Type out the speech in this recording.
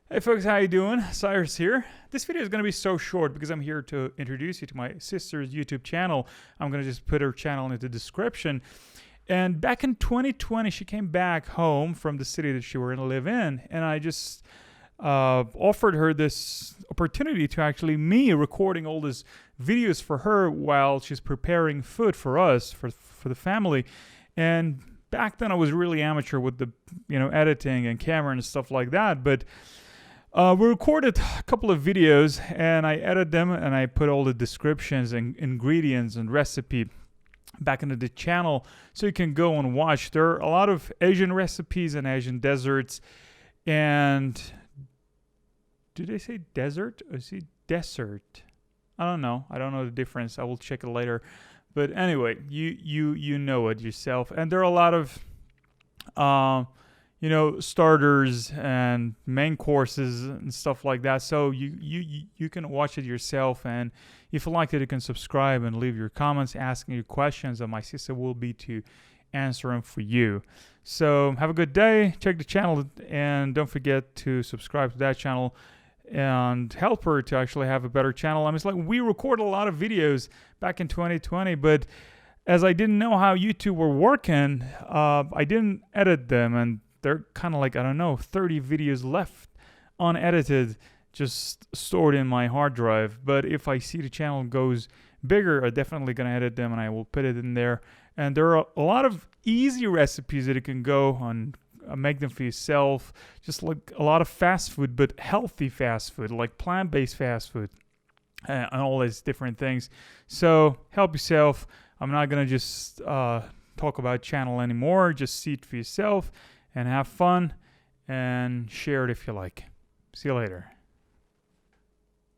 Hey folks, how you doing? Cyrus here. This video is going to be so short because I'm here to introduce you to my sister's YouTube channel. I'm going to just put her channel into the description. And back in 2020, she came back home from the city that she were going to live in. And I just offered her this opportunity to actually me recording all these videos for her while she's preparing food for us, for the family. And back then I was really amateur with the, editing and camera and stuff like that. But we recorded a couple of videos and I edited them and I put all the descriptions and ingredients and recipe back into the channel so you can go and watch. There are a lot of Asian recipes and Asian desserts. And did they say desert or is it dessert? I don't know. I don't know the difference. I will check it later. But anyway, you know it yourself. And there are a lot of starters and main courses and stuff like that. So you can watch it yourself, and if you liked it, you can subscribe and leave your comments, asking your questions, and my sister will be to answer them for you. So have a good day. Check the channel, and don't forget to subscribe to that channel and help her to actually have a better channel. I mean, it's like we recorded a lot of videos back in 2020, but as I didn't know how YouTube were working, I didn't edit them, and they're kind of like, 30 videos left unedited, just stored in my hard drive. But if I see the channel goes bigger, I'm definitely going to edit them and I will put it in there. And there are a lot of easy recipes that you can go on, make them for yourself. Just like a lot of fast food, but healthy fast food, like plant-based fast food and all these different things. So help yourself. I'm not going to just talk about channel anymore. Just see it for yourself and have fun and share it if you like. See you later.